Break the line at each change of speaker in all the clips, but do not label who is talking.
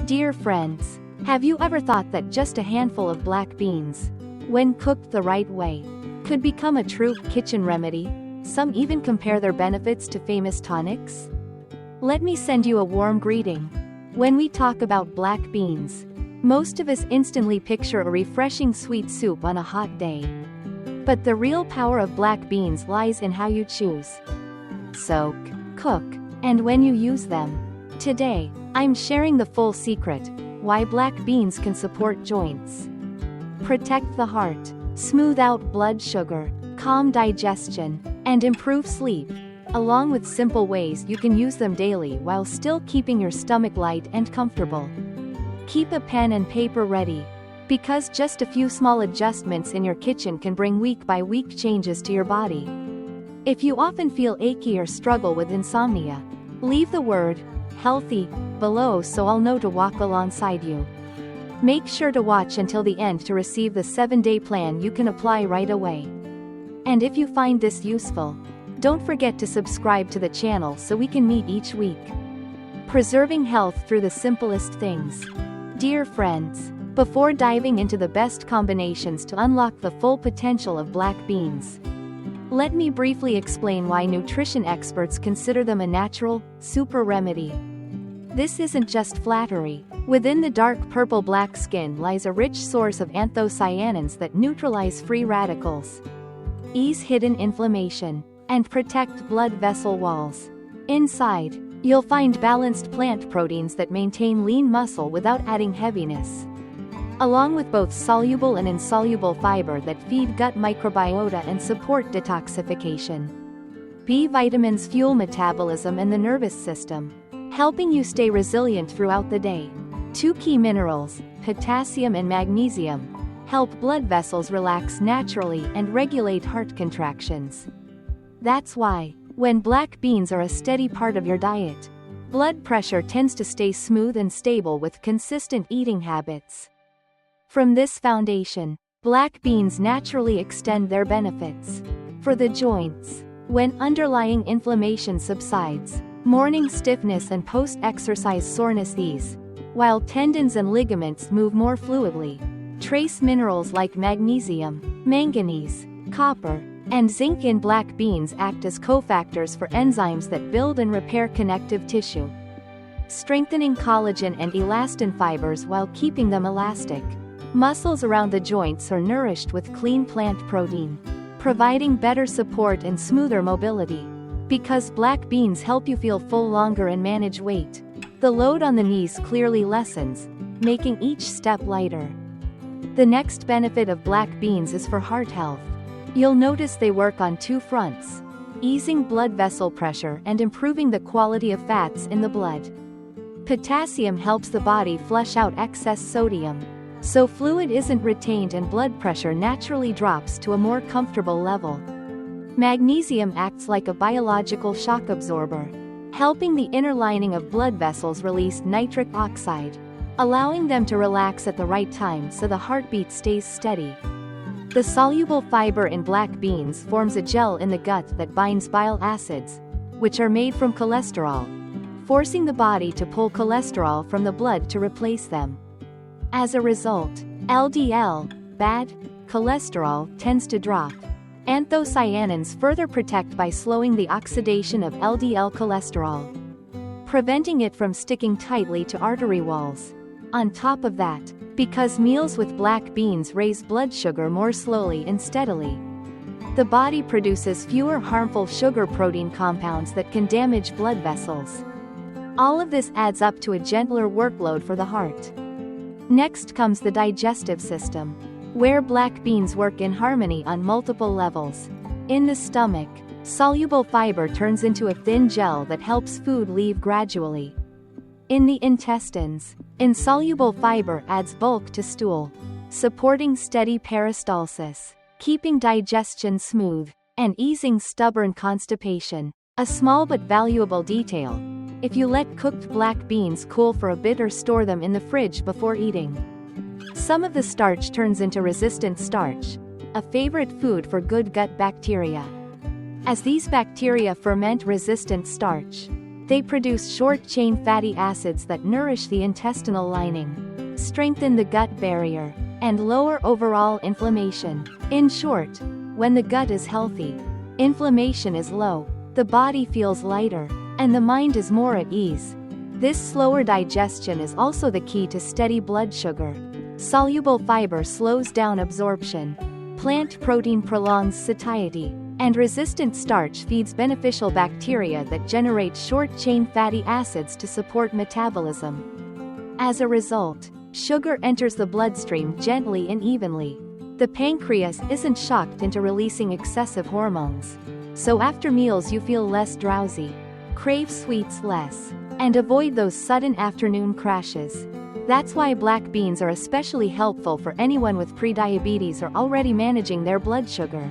Dear friends, have you ever thought that just a handful of black beans, when cooked the right way, could become a true kitchen remedy? Some even compare their benefits to famous tonics. Let me send you a warm greeting. When we talk about black beans, most of us instantly picture a refreshing sweet soup on a hot day. But the real power of black beans lies in how you choose, soak, cook, and when you use them. Today, I'm sharing the full secret: why black beans can support joints, protect the heart, smooth out blood sugar, calm digestion, and improve sleep, along with simple ways you can use them daily while still keeping your stomach light and comfortable. Keep a pen and paper ready, because just a few small adjustments in your kitchen can bring week-by-week changes to your body. If you often feel achy or struggle with insomnia, leave the word healthy below so I'll know to walk alongside you. Make sure to watch until the end to receive the 7-day plan you can apply right away. And if you find this useful, don't forget to subscribe to the channel so we can meet each week. Preserving health through the simplest things. Dear friends, before diving into the best combinations to unlock the full potential of black beans, let me briefly explain why nutrition experts consider them a natural, super remedy. This isn't just flattery. Within the dark purple-black skin lies a rich source of anthocyanins that neutralize free radicals, ease hidden inflammation, and protect blood vessel walls. Inside, you'll find balanced plant proteins that maintain lean muscle without adding heaviness, along with both soluble and insoluble fiber that feed gut microbiota and support detoxification. B vitamins fuel metabolism and the nervous system, helping you stay resilient throughout the day. 2 key minerals, potassium and magnesium, help blood vessels relax naturally and regulate heart contractions. That's why, when black beans are a steady part of your diet, blood pressure tends to stay smooth and stable with consistent eating habits. From this foundation, black beans naturally extend their benefits. For the joints, when underlying inflammation subsides, morning stiffness and post-exercise soreness ease, while tendons and ligaments move more fluidly. Trace minerals like magnesium, manganese, copper, and zinc in black beans act as cofactors for enzymes that build and repair connective tissue, strengthening collagen and elastin fibers while keeping them elastic. Muscles around the joints are nourished with clean plant protein, providing better support and smoother mobility. Because black beans help you feel full longer and manage weight, the load on the knees clearly lessens, making each step lighter. The next benefit of black beans is for heart health. You'll notice they work on 2 fronts: easing blood vessel pressure and improving the quality of fats in the blood. Potassium helps the body flush out excess sodium, so fluid isn't retained and blood pressure naturally drops to a more comfortable level. Magnesium acts like a biological shock absorber, helping the inner lining of blood vessels release nitric oxide, allowing them to relax at the right time so the heartbeat stays steady. The soluble fiber in black beans forms a gel in the gut that binds bile acids, which are made from cholesterol, forcing the body to pull cholesterol from the blood to replace them. As a result, LDL, bad cholesterol, tends to drop. Anthocyanins further protect by slowing the oxidation of LDL cholesterol, preventing it from sticking tightly to artery walls. On top of that, because meals with black beans raise blood sugar more slowly and steadily, the body produces fewer harmful sugar protein compounds that can damage blood vessels. All of this adds up to a gentler workload for the heart. Next comes the digestive system, where black beans work in harmony on multiple levels. In the stomach, soluble fiber turns into a thin gel that helps food leave gradually. In the intestines, insoluble fiber adds bulk to stool, supporting steady peristalsis, keeping digestion smooth, and easing stubborn constipation. A small but valuable detail: if you let cooked black beans cool for a bit or store them in the fridge before eating, some of the starch turns into resistant starch, a favorite food for good gut bacteria. As these bacteria ferment resistant starch, They produce short-chain fatty acids that nourish the intestinal lining, strengthen the gut barrier, and lower overall inflammation. In short, when the gut is healthy, inflammation is low, the body feels lighter, and the mind is more at ease. This slower digestion is also the key to steady blood sugar. Soluble fiber slows down absorption. Plant protein prolongs satiety. And resistant starch feeds beneficial bacteria that generate short-chain fatty acids to support metabolism. As a result, sugar enters the bloodstream gently and evenly. The pancreas isn't shocked into releasing excessive hormones. So after meals you feel less drowsy, crave sweets less, and avoid those sudden afternoon crashes. That's why black beans are especially helpful for anyone with prediabetes or already managing their blood sugar.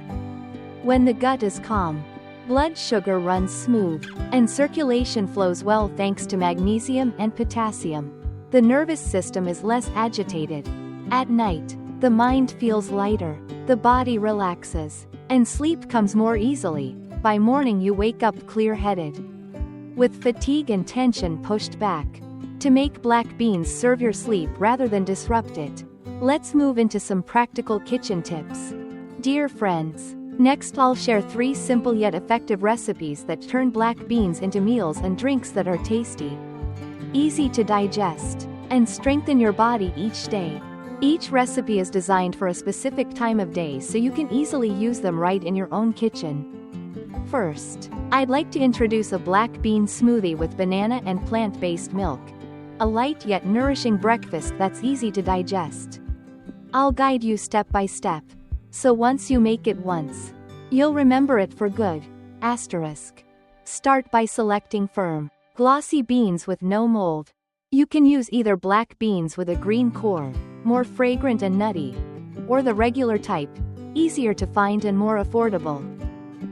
When the gut is calm, blood sugar runs smooth, and circulation flows well thanks to magnesium and potassium. The nervous system is less agitated. At night, the mind feels lighter, the body relaxes, and sleep comes more easily. By morning you wake up clear-headed, with fatigue and tension pushed back. To make black beans serve your sleep rather than disrupt it, let's move into some practical kitchen tips. Dear friends, next I'll share 3 simple yet effective recipes that turn black beans into meals and drinks that are tasty, easy to digest, and strengthen your body each day. Each recipe is designed for a specific time of day so you can easily use them right in your own kitchen. First, I'd like to introduce a black bean smoothie with banana and plant-based milk. A light yet nourishing breakfast that's easy to digest. I'll guide you step by step, so once you make it once, you'll remember it for good. Asterisk. Start by selecting firm, glossy beans with no mold. You can use either black beans with a green core, more fragrant and nutty, or the regular type, easier to find and more affordable.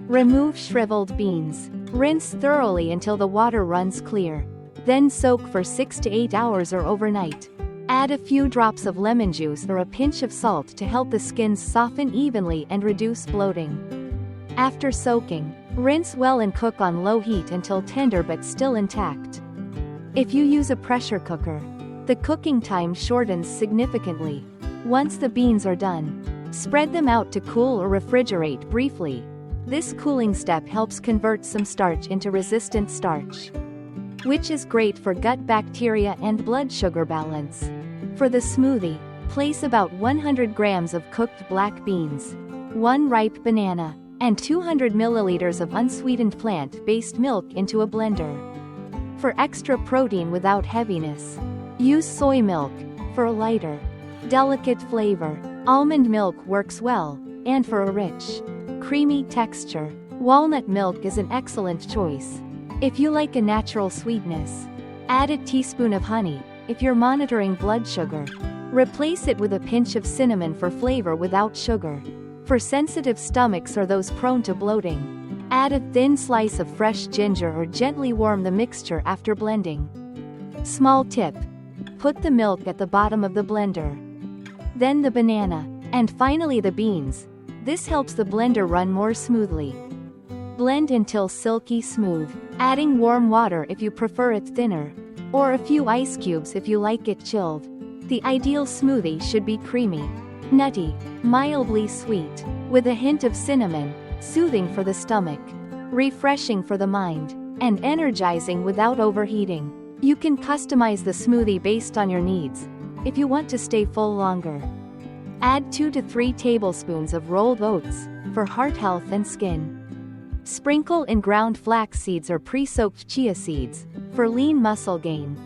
Remove shriveled beans. Rinse thoroughly until the water runs clear. Then soak for 6 to 8 hours or overnight. Add a few drops of lemon juice or a pinch of salt to help the skins soften evenly and reduce bloating. After soaking, rinse well and cook on low heat until tender but still intact. If you use a pressure cooker, the cooking time shortens significantly. Once the beans are done, spread them out to cool or refrigerate briefly. This cooling step helps convert some starch into resistant starch, which is great for gut bacteria and blood sugar balance. For the smoothie, place about 100 grams of cooked black beans, 1 ripe banana, and 200 milliliters of unsweetened plant-based milk into a blender. For extra protein without heaviness, use soy milk. For a lighter, delicate flavor, almond milk works well, and for a rich, creamy texture, walnut milk is an excellent choice. If you like a natural sweetness, add a teaspoon of honey. If you're monitoring blood sugar, replace it with a pinch of cinnamon for flavor without sugar. For sensitive stomachs or those prone to bloating, add a thin slice of fresh ginger or gently warm the mixture after blending. Small tip: put the milk at the bottom of the blender, then the banana, and finally the beans. This helps the blender run more smoothly. Blend until silky smooth, adding warm water if you prefer it thinner, or a few ice cubes if you like it chilled. The ideal smoothie should be creamy, nutty, mildly sweet, with a hint of cinnamon, soothing for the stomach, refreshing for the mind, and energizing without overheating. You can customize the smoothie based on your needs. If you want to stay full longer, add 2 to 3 tablespoons of rolled oats, for heart health and skin. Sprinkle in ground flax seeds or pre-soaked chia seeds, for lean muscle gain.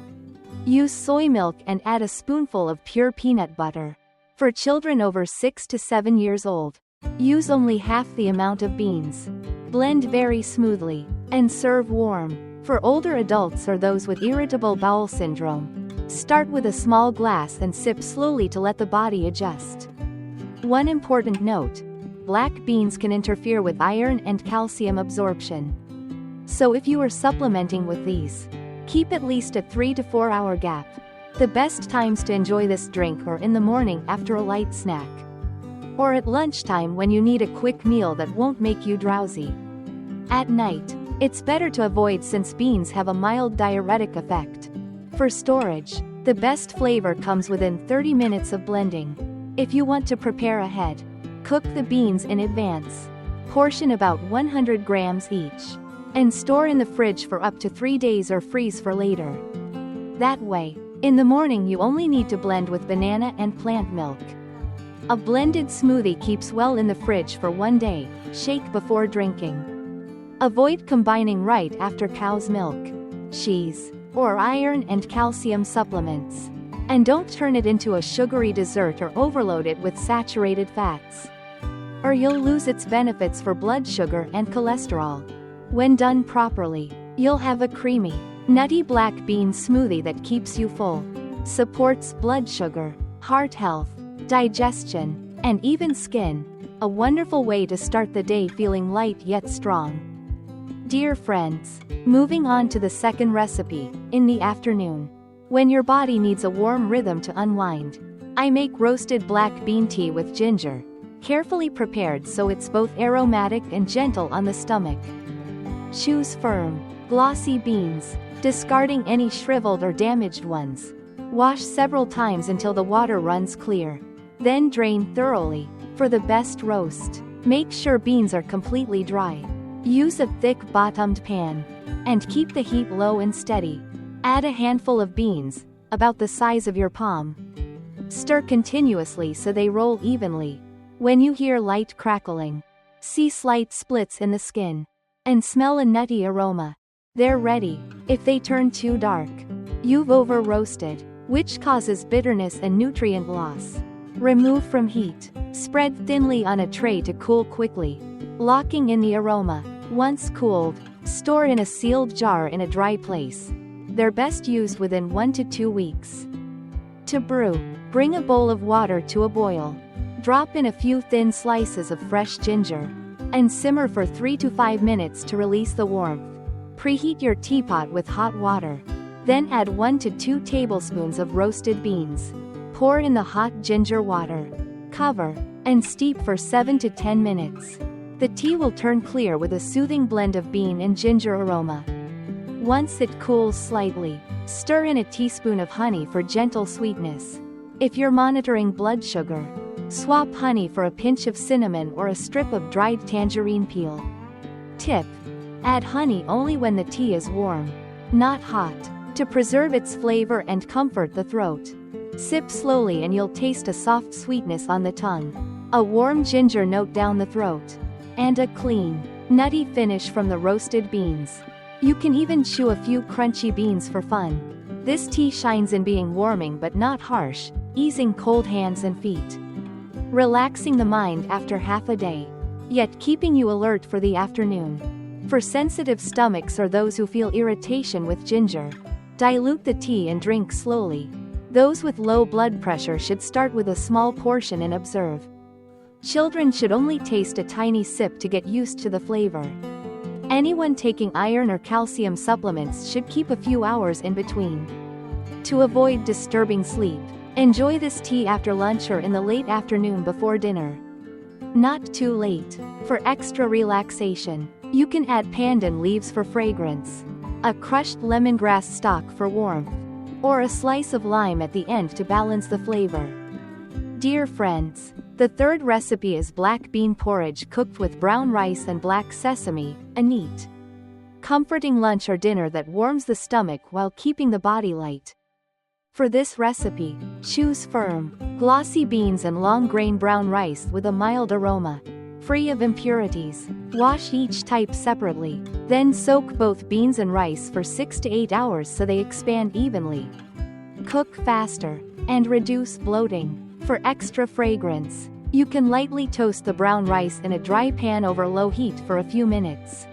Use soy milk and add a spoonful of pure peanut butter. For children over 6 to 7 years old, use only half the amount of beans. Blend very smoothly, and serve warm. For older adults or those with irritable bowel syndrome, start with a small glass and sip slowly to let the body adjust. One important note: black beans can interfere with iron and calcium absorption. So if you are supplementing with these, keep at least a 3 to 4 hour gap. The best times to enjoy this drink are in the morning after a light snack, or at lunchtime when you need a quick meal that won't make you drowsy. At night, It's better to avoid since beans have a mild diuretic effect. For storage, the best flavor comes within 30 minutes of blending. If you want to prepare ahead, cook the beans in advance. Portion about 100 grams each. And store in the fridge for up to 3 days or freeze for later. That way, in the morning you only need to blend with banana and plant milk. A blended smoothie keeps well in the fridge for 1 day, shake before drinking. Avoid combining right after cow's milk, cheese, or iron and calcium supplements. And don't turn it into a sugary dessert or overload it with saturated fats, or you'll lose its benefits for blood sugar and cholesterol. When done properly, you'll have a creamy, nutty black bean smoothie that keeps you full, supports blood sugar, heart health, digestion, and even skin. A wonderful way to start the day feeling light yet strong. Dear friends, moving on to the second recipe, in the afternoon. When your body needs a warm rhythm to unwind, I make roasted black bean tea with ginger, carefully prepared so it's both aromatic and gentle on the stomach. Choose firm, glossy beans, discarding any shriveled or damaged ones. Wash several times until the water runs clear. Then drain thoroughly. For the best roast, make sure beans are completely dry. Use a thick bottomed pan, and keep the heat low and steady. Add a handful of beans, about the size of your palm. Stir continuously so they roll evenly. When you hear light crackling, see slight splits in the skin, and smell a nutty aroma, they're ready. If they turn too dark, you've over-roasted, which causes bitterness and nutrient loss. Remove from heat. Spread thinly on a tray to cool quickly, locking in the aroma. Once cooled, store in a sealed jar in a dry place. They're best used within 1 to 2 weeks. To brew, bring a bowl of water to a boil. Drop in a few thin slices of fresh ginger, and simmer for 3 to 5 minutes to release the warmth. Preheat your teapot with hot water. Then add 1 to 2 tablespoons of roasted beans. Pour in the hot ginger water. Cover, and steep for 7 to 10 minutes. The tea will turn clear with a soothing blend of bean and ginger aroma. Once it cools slightly, stir in a teaspoon of honey for gentle sweetness. If you're monitoring blood sugar, swap honey for a pinch of cinnamon or a strip of dried tangerine peel. Tip: add honey only when the tea is warm, not hot, to preserve its flavor and comfort the throat. Sip slowly and you'll taste a soft sweetness on the tongue, a warm ginger note down the throat, and a clean, nutty finish from the roasted beans. You can even chew a few crunchy beans for fun. This tea shines in being warming but not harsh, easing cold hands and feet. Relaxing the mind after half a day, yet keeping you alert for the afternoon. For sensitive stomachs or those who feel irritation with ginger, dilute the tea and drink slowly. Those with low blood pressure should start with a small portion and observe. Children should only taste a tiny sip to get used to the flavor. Anyone taking iron or calcium supplements should keep a few hours in between. To avoid disturbing sleep, enjoy this tea after lunch or in the late afternoon before dinner. Not too late. For extra relaxation, you can add pandan leaves for fragrance, a crushed lemongrass stalk for warmth, or a slice of lime at the end to balance the flavor. Dear friends, the third recipe is black bean porridge cooked with brown rice and black sesame, a neat, comforting lunch or dinner that warms the stomach while keeping the body light. For this recipe, choose firm, glossy beans and long-grain brown rice with a mild aroma, free of impurities. Wash each type separately, then soak both beans and rice for 6 to 8 hours so they expand evenly. Cook faster, and reduce bloating. For extra fragrance, you can lightly toast the brown rice in a dry pan over low heat for a few minutes.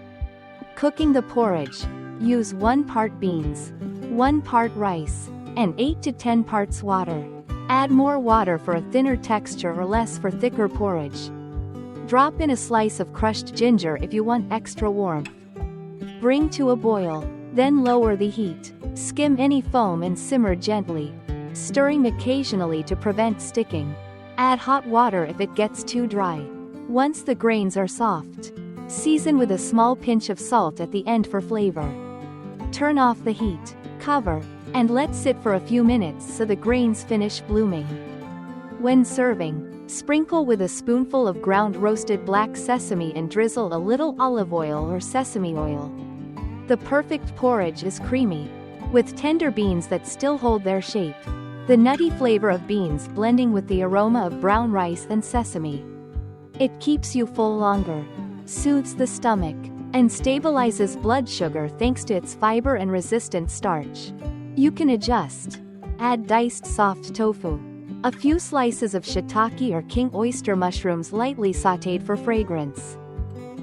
Cooking the porridge, use 1 part beans, 1 part rice, and 8 to 10 parts water. Add more water for a thinner texture or less for thicker porridge. Drop in a slice of crushed ginger if you want extra warmth. Bring to a boil, then lower the heat. Skim any foam and simmer gently, stirring occasionally to prevent sticking. Add hot water if it gets too dry. Once the grains are soft, Season with a small pinch of salt at the end for flavor. Turn off the heat, cover, and let sit for a few minutes so the grains finish blooming. When serving, sprinkle with a spoonful of ground roasted black sesame and drizzle a little olive oil or sesame oil. The perfect porridge is creamy, with tender beans that still hold their shape. The nutty flavor of beans blending with the aroma of brown rice and sesame. It keeps you full longer, soothes the stomach, and stabilizes blood sugar thanks to its fiber and resistant starch. You can adjust. Add diced soft tofu. A few slices of shiitake or king oyster mushrooms lightly sautéed for fragrance.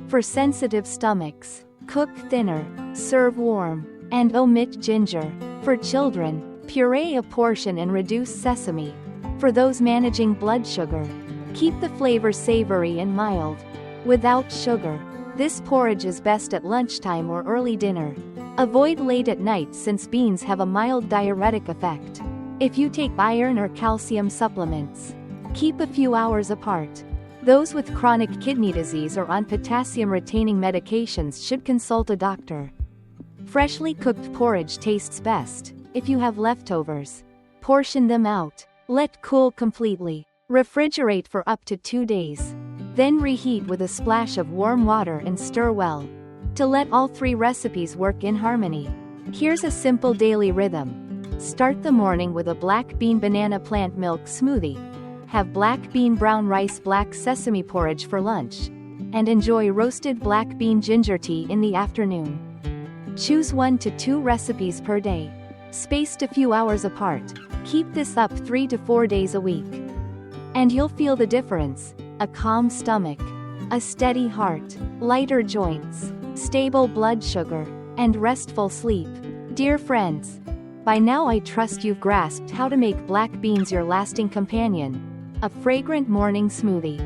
For sensitive stomachs, cook thinner, serve warm, and omit ginger. For children, puree a portion and reduce sesame. For those managing blood sugar, keep the flavor savory and mild, without sugar. This porridge is best at lunchtime or early dinner. Avoid late at night since beans have a mild diuretic effect. If you take iron or calcium supplements, keep a few hours apart. Those with chronic kidney disease or on potassium-retaining medications should consult a doctor. Freshly cooked porridge tastes best if you have leftovers. Portion them out. Let cool completely. Refrigerate for up to 2 days. Then reheat with a splash of warm water and stir well, to let all 3 recipes work in harmony. Here's a simple daily rhythm. Start the morning with a black bean banana plant milk smoothie. Have black bean brown rice black sesame porridge for lunch. And enjoy roasted black bean ginger tea in the afternoon. Choose 1 to 2 recipes per day, spaced a few hours apart. Keep this up 3 to 4 days a week. And you'll feel the difference. A calm stomach, a steady heart, lighter joints, stable blood sugar, and restful sleep. Dear friends, by now I trust you've grasped how to make black beans your lasting companion. A fragrant morning smoothie,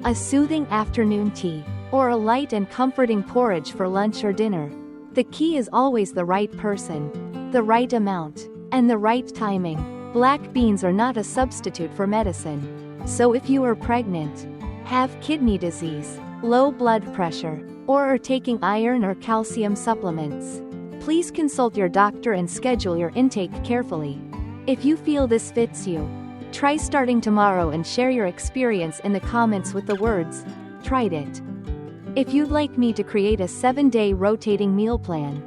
a soothing afternoon tea, or a light and comforting porridge for lunch or dinner. The key is always the right person, the right amount, and the right timing. Black beans are not a substitute for medicine. So if you are pregnant, have kidney disease, low blood pressure, or are taking iron or calcium supplements, please consult your doctor and schedule your intake carefully. If you feel this fits you, try starting tomorrow and share your experience in the comments with the words, "Tried it." If you'd like me to create a 7-day rotating meal plan,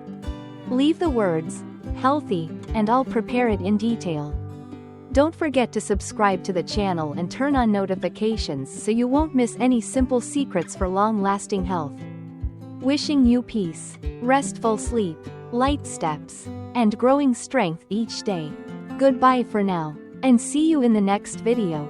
leave the words, "healthy," and I'll prepare it in detail. Don't forget to subscribe to the channel and turn on notifications so you won't miss any simple secrets for long-lasting health. Wishing you peace, restful sleep, light steps, and growing strength each day. Goodbye for now, and see you in the next video.